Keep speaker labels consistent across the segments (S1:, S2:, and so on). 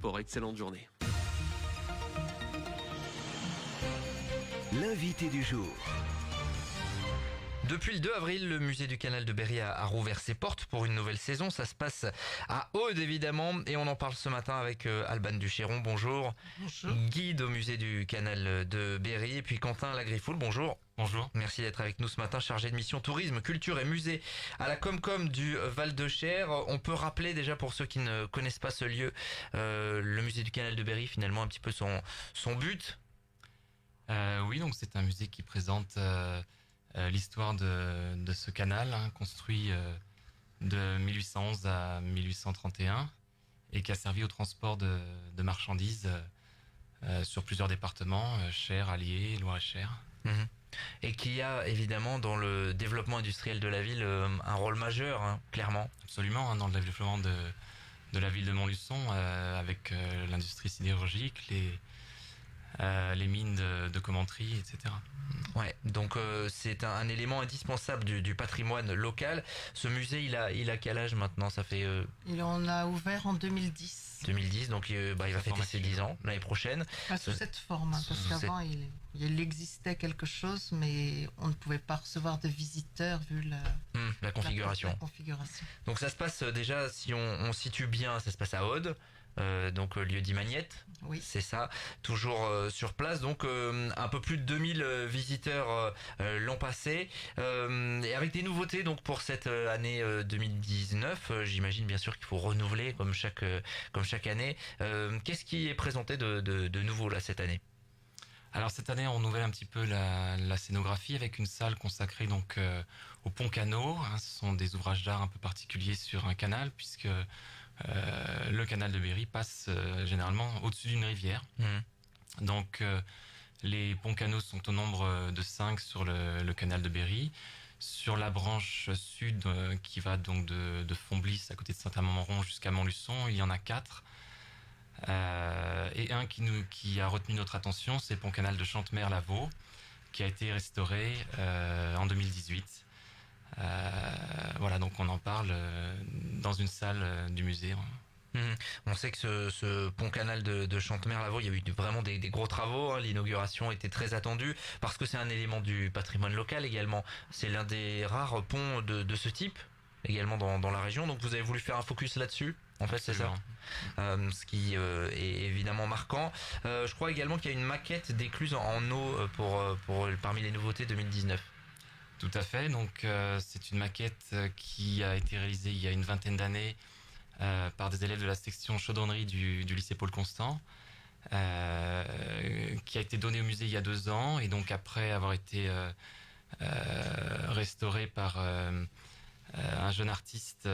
S1: Pour excellente journée.
S2: L'invité du jour.
S3: Depuis le 2 avril, le musée du canal de Berry a rouvert ses portes pour une nouvelle saison. Ça se passe à Aude évidemment et on en parle ce matin avec Alban Duchéron. Bonjour.
S4: Bonjour.
S3: Guide au musée du canal de Berry et puis Quentin Lagriffoul. Bonjour.
S5: Bonjour.
S3: Merci d'être avec nous ce matin, chargé de mission tourisme, culture et musée à la Comcom du Val-de-Cher. On peut rappeler déjà pour ceux qui ne connaissent pas ce lieu, le musée du canal de Berry, finalement un petit peu son but.
S5: Oui, donc c'est un musée qui présente l'histoire de ce canal, construit de 1811 à 1831 et qui a servi au transport de marchandises sur plusieurs départements, Cher, Allier, Loir-et-Cher.
S3: Mhm. Et qui a évidemment dans le développement industriel de la ville un rôle majeur, clairement.
S5: Absolument, dans le développement de la ville de Montluçon, avec l'industrie sidérurgique, les mines de Commentry, etc.
S3: Ouais, donc c'est un élément indispensable du patrimoine local. Ce musée, il a quel âge maintenant? Ça fait
S4: Et on a ouvert en 2010.
S3: 2010, donc il va fêter ses 10 ans l'année prochaine.
S4: Pas sous cette forme, parce qu'avant il existait quelque chose, mais on ne pouvait pas recevoir de visiteurs vu
S3: La configuration.
S4: la configuration.
S3: Donc ça se passe déjà, si on situe bien, ça se passe à Aude. Donc lieu dit Magnette,
S4: Oui.
S3: c'est ça, toujours sur place, donc un peu plus de 2000 visiteurs l'an passé, et avec des nouveautés donc pour cette année 2019, j'imagine bien sûr qu'il faut renouveler comme chaque année. Qu'est-ce qui est présenté de nouveau là cette année?
S5: Alors cette année, on renouvelle un petit peu la scénographie avec une salle consacrée donc au pont canot. Ce sont des ouvrages d'art un peu particuliers sur un canal puisque le canal de Berry passe généralement au-dessus d'une rivière.
S3: Mmh.
S5: Donc les ponts canaux sont au nombre de 5 sur le canal de Berry. Sur la branche sud qui va donc de Fontbliss à côté de Saint-Amand-Montrond jusqu'à Montluçon, il y en a 4. Et un qui a retenu notre attention, c'est le pont canal de Chantemer-Lavaux, qui a été restauré en 2018. Voilà, donc on en parle dans une salle du musée.
S3: On sait que ce pont canal de Chantemer-Lavaux, il y a eu vraiment des gros travaux. L'inauguration était très attendue parce que c'est un élément du patrimoine local également. C'est l'un des rares ponts de ce type également dans la région. Donc vous avez voulu faire un focus là-dessus. En fait, c'est ça. Ce qui est évidemment marquant. Je crois également qu'il y a une maquette d'écluse en eau pour parmi les nouveautés 2019.
S5: Tout à fait. Donc c'est une maquette qui a été réalisée il y a une vingtaine d'années par des élèves de la section chaudronnerie du lycée Paul Constant, qui a été donnée au musée il y a 2 ans et donc après avoir été restaurée par un jeune artiste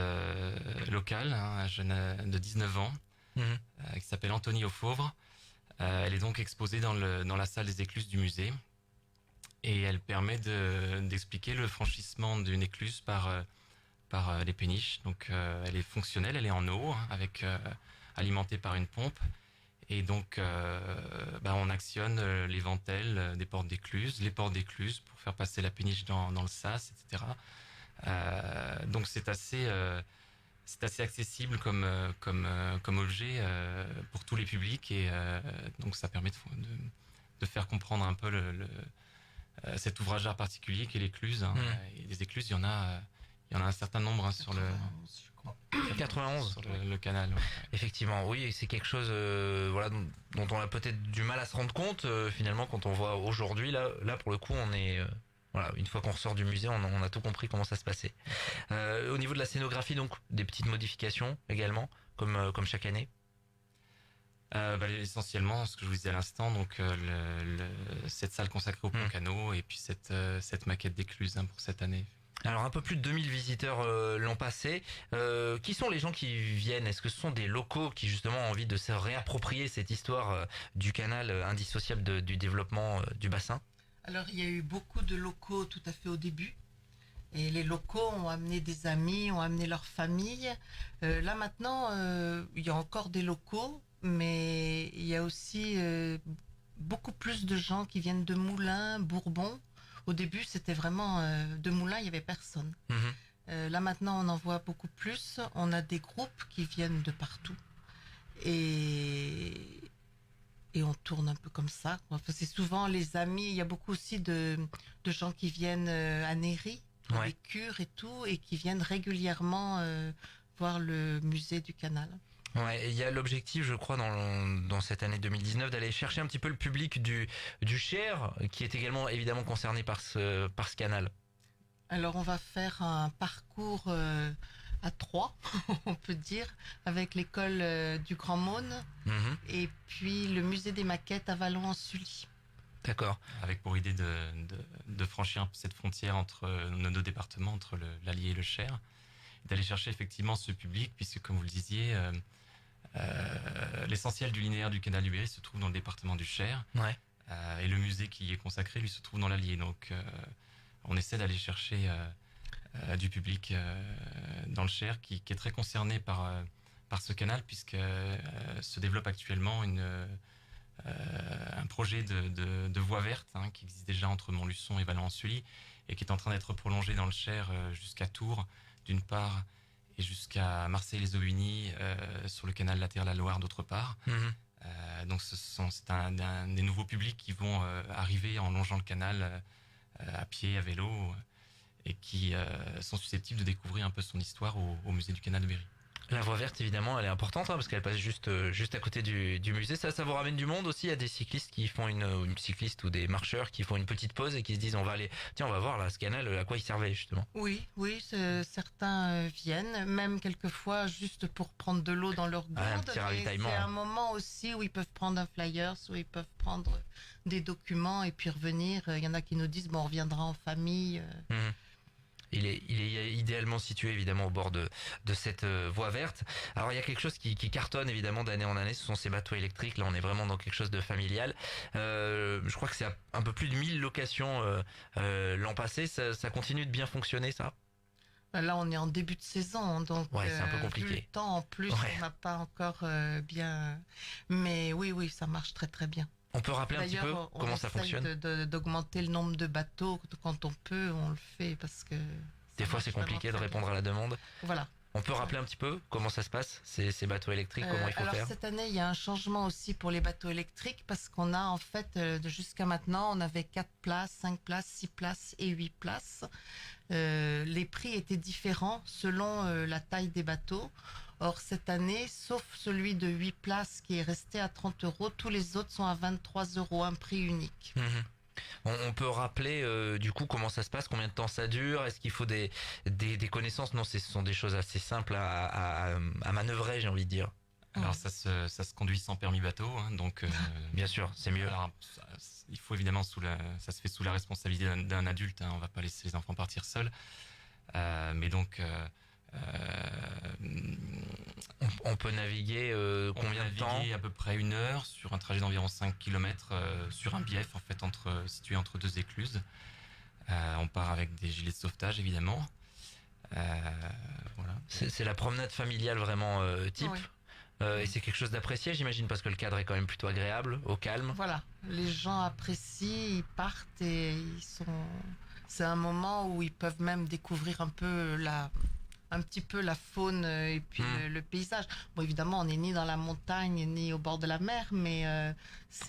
S5: local, un jeune de 19 ans, qui s'appelle Anthony Auffauvre. Elle est donc exposée dans la salle des écluses du musée et elle permet d'expliquer le franchissement d'une écluse par les péniches. Donc elle est fonctionnelle, elle est en eau, alimentée par une pompe. Et donc on actionne les ventelles des portes d'écluse, les portes d'écluse pour faire passer la péniche dans le sas, etc. Donc c'est assez accessible comme objet pour tous les publics et donc ça permet de faire comprendre un peu cet ouvrage d'art particulier qu'est l'écluse. Et des écluses, il y en a un certain nombre sur le
S3: 91
S5: sur le canal. Ouais.
S3: Effectivement, oui, c'est quelque chose dont on a peut-être du mal à se rendre compte finalement quand on voit aujourd'hui là pour le coup on est une fois qu'on ressort du musée, on a tout compris comment ça se passait. Au niveau de la scénographie, donc des petites modifications également, comme chaque année.
S5: Essentiellement, ce que je vous disais à l'instant, donc cette salle consacrée au pont canot et puis cette maquette d'écluse pour cette année.
S3: Alors un peu plus de 2000 visiteurs l'an passé. Qui sont les gens qui viennent? Est-ce que ce sont des locaux qui justement ont envie de se réapproprier cette histoire du canal indissociable du développement du bassin?
S4: Alors il y a eu beaucoup de locaux tout à fait au début. Et les locaux ont amené des amis, ont amené leur famille. Là maintenant, il y a encore des locaux, mais il y a aussi beaucoup plus de gens qui viennent de Moulins, Bourbon. Au début, c'était vraiment de Moulins, il n'y avait personne. Là maintenant, on en voit beaucoup plus. On a des groupes qui viennent de partout. Et tourne un peu comme ça, quoi. Enfin, c'est souvent les amis. Il y a beaucoup aussi de gens qui viennent à Néry, pour les cures et tout, et qui viennent régulièrement voir le musée du Canal.
S3: Ouais, il y a l'objectif, je crois, dans cette année 2019, d'aller chercher un petit peu le public du Cher, qui est également évidemment concerné par ce canal.
S4: Alors on va faire un parcours à 3, on peut dire, avec l'école du Grand Maune et puis le musée des maquettes à Vallon-en-Sully.
S5: D'accord. Avec pour idée de franchir cette frontière entre nos deux départements, entre l'Allier et le Cher, d'aller chercher effectivement ce public, puisque comme vous le disiez, l'essentiel du linéaire du canal du Berry se trouve dans le département du Cher, et le musée qui y est consacré lui se trouve dans l'Allier. Donc on essaie d'aller chercher du public dans le Cher qui est très concerné par ce canal, puisque se développe actuellement un projet de voie verte qui existe déjà entre Montluçon et Vallon-en-Sully et qui est en train d'être prolongé dans le Cher jusqu'à Tours d'une part et jusqu'à Marseille-les-Aubigny sur le canal latéral à Loire d'autre part. Donc c'est un des nouveaux publics qui vont arriver en longeant le canal à pied, à vélo, et qui sont susceptibles de découvrir un peu son histoire au musée du canal de Berry.
S3: La voie verte, évidemment, elle est importante parce qu'elle passe juste à côté du musée. Ça vous ramène du monde aussi. Il y a des cyclistes qui font une cycliste ou des marcheurs qui font une petite pause et qui se disent on va voir là ce canal, à quoi il servait justement.
S4: Oui, certains viennent, même quelquefois juste pour prendre de l'eau dans leur gourde.
S3: Un petit ravitaillement.
S4: C'est un moment aussi où ils peuvent prendre un flyers, où ils peuvent prendre des documents et puis revenir. Il y en a qui nous disent on reviendra en famille.
S3: Il est idéalement situé évidemment au bord de cette voie verte. Alors il y a quelque chose qui cartonne évidemment d'année en année, ce sont ces bateaux électriques. Là on est vraiment dans quelque chose de familial. Je crois que c'est un peu plus de 1000 locations l'an passé. Ça continue de bien fonctionner ça?
S4: Là on est en début de saison, donc
S3: c'est un peu compliqué.
S4: Le temps en plus on n'a pas encore bien... Mais oui, ça marche très très bien.
S3: On peut rappeler un petit peu comment ça fonctionne?
S4: D'augmenter le nombre de bateaux. Quand on peut, on le fait parce que...
S3: Des fois, c'est compliqué de répondre à la demande.
S4: Voilà.
S3: On peut rappeler un petit peu comment ça se passe, ces bateaux électriques, comment il faut faire?
S4: Cette année, il y a un changement aussi pour les bateaux électriques parce qu'on a en fait, jusqu'à maintenant, on avait 4 places, 5 places, 6 places et 8 places. Les prix étaient différents selon la taille des bateaux. Or, cette année, sauf celui de 8 places qui est resté à 30 €, tous les autres sont à 23 €, un prix unique.
S3: On peut rappeler du coup comment ça se passe, combien de temps ça dure, est-ce qu'il faut des connaissances? Non, ce sont des choses assez simples à manœuvrer, j'ai envie de dire.
S5: Alors ça se conduit sans permis bateau, donc
S3: bien sûr, c'est mieux.
S5: Alors, il faut évidemment ça se fait sous la responsabilité d'un adulte, on va pas laisser les enfants partir seuls, mais donc
S3: on peut naviguer combien de temps?
S5: À peu près 1 heure sur un trajet d'environ 5 km sur un bief en fait situé entre 2 écluses. On part avec des gilets de sauvetage évidemment. Voilà.
S3: C'est la promenade familiale vraiment type. Et c'est quelque chose d'apprécié, j'imagine, parce que le cadre est quand même plutôt agréable, au calme.
S4: Voilà, les gens apprécient, ils partent et c'est un moment où ils peuvent même découvrir un petit peu la faune et puis le paysage. Bon, évidemment, on n'est ni dans la montagne ni au bord de la mer, mais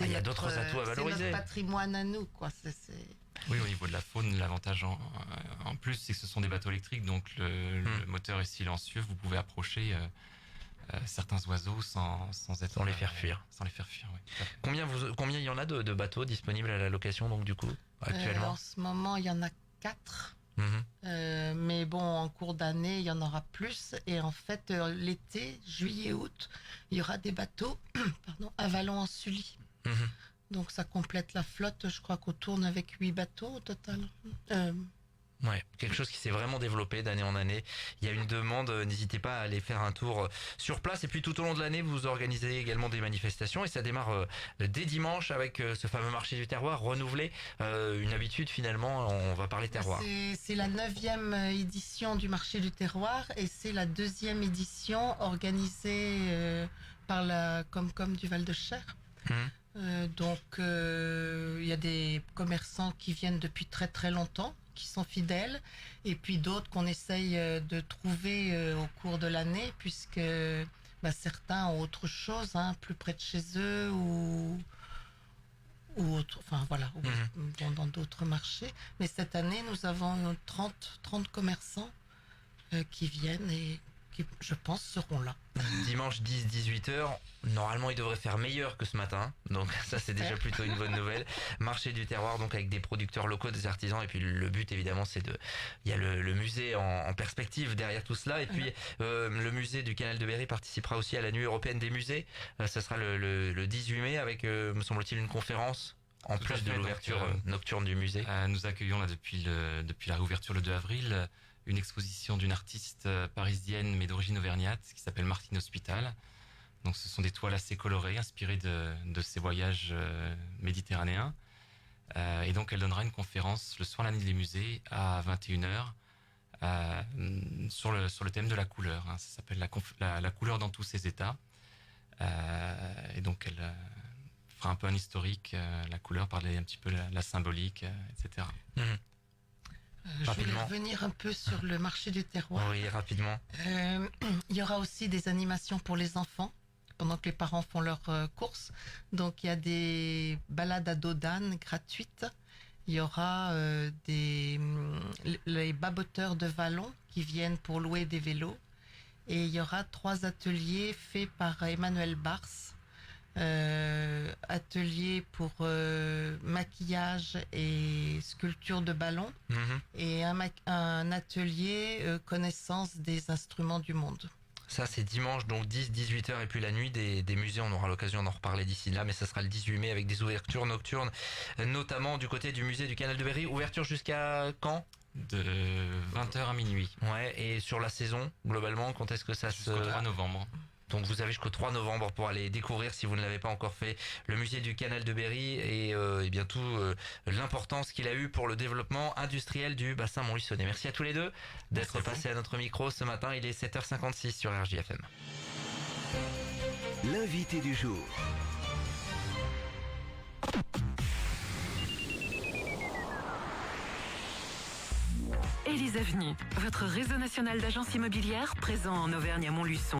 S3: il y a d'autres atouts à valoriser.
S4: C'est notre patrimoine à nous, quoi.
S5: Oui, au niveau de la faune, l'avantage en plus, c'est que ce sont des bateaux électriques, donc le moteur est silencieux. Vous pouvez approcher certains oiseaux sans
S3: les faire fuir.
S5: Sans les faire fuir, oui.
S3: Combien il y en a de bateaux disponibles à la location, donc du coup, actuellement?
S4: En ce moment, il y en a 4. Mais bon, en cours d'année, il y en aura plus. Et en fait, l'été, juillet-août, il y aura des bateaux à Vallon-en-Sully. Donc ça complète la flotte. Je crois qu'on tourne avec 8 bateaux au total.
S3: Quelque chose qui s'est vraiment développé d'année en année. Il y a une demande, n'hésitez pas à aller faire un tour sur place. Et puis tout au long de l'année, vous organisez également des manifestations. Et ça démarre dès dimanche avec ce fameux marché du terroir renouvelé. Une habitude finalement, on va parler terroir.
S4: C'est la 9e édition du marché du terroir. Et c'est la 2e édition organisée par la Comcom du Val-de-Cher. Donc il y a des commerçants qui viennent depuis très très longtemps, qui sont fidèles, et puis d'autres qu'on essaye de trouver au cours de l'année, puisque certains ont autre chose, plus près de chez eux, ou enfin voilà, vont dans d'autres marchés. Mais cette année, nous avons 30 commerçants qui viennent et qui, je pense, seront là.
S3: Dimanche 10-18h, normalement il devrait faire meilleur que ce matin, donc ça c'est déjà plutôt une bonne nouvelle. Marché du terroir, donc avec des producteurs locaux, des artisans, et puis le but évidemment c'est il y a le musée en perspective derrière tout cela, et puis le musée du Canal de Berry participera aussi à la nuit européenne des musées. Ça sera le 18 mai avec, me semble-t-il, une conférence en plus de l'ouverture nocturne du musée.
S5: Nous accueillons là depuis la réouverture le 2 avril une exposition d'une artiste parisienne mais d'origine auvergnate qui s'appelle Martine Hospital. Donc ce sont des toiles assez colorées inspirées de ses voyages méditerranéens. Et donc elle donnera une conférence le soir de la nuit des musées à 21h sur le thème de la couleur. Ça s'appelle la couleur dans tous ses états. Et donc elle fera un peu un historique, la couleur, parler un petit peu la symbolique, etc.
S4: Je vais revenir un peu sur le marché du terroir.
S3: Oui, rapidement.
S4: Il y aura aussi des animations pour les enfants pendant que les parents font leurs courses. Donc il y a des balades à dos d'âne gratuites. Il y aura les baboteurs de vallons qui viennent pour louer des vélos. Et il y aura 3 ateliers faits par Emmanuel Bars. Atelier pour maquillage et sculpture de ballons, et un atelier connaissance des instruments du monde.
S3: Ça c'est dimanche, donc 10-18h, et puis la nuit des musées, on aura l'occasion d'en reparler d'ici là, mais ça sera le 18 mai avec des ouvertures nocturnes, notamment du côté du musée du Canal de Berry. Ouverture jusqu'à quand ?
S5: De 20h à minuit.
S3: Ouais, et sur la saison, globalement, quand est-ce que ça
S5: Jusqu'au 3 novembre.
S3: Donc vous avez jusqu'au 3 novembre pour aller découvrir, si vous ne l'avez pas encore fait, le musée du Canal de Berry et bien tout l'importance qu'il a eu pour le développement industriel du bassin montluçonnais. Merci à tous les deux d'être passés à notre micro ce matin. Il est 7h56 sur RJFM.
S1: L'invité du jour.
S2: Élise Avenue, votre réseau national d'agences immobilières présent en Auvergne à Montluçon.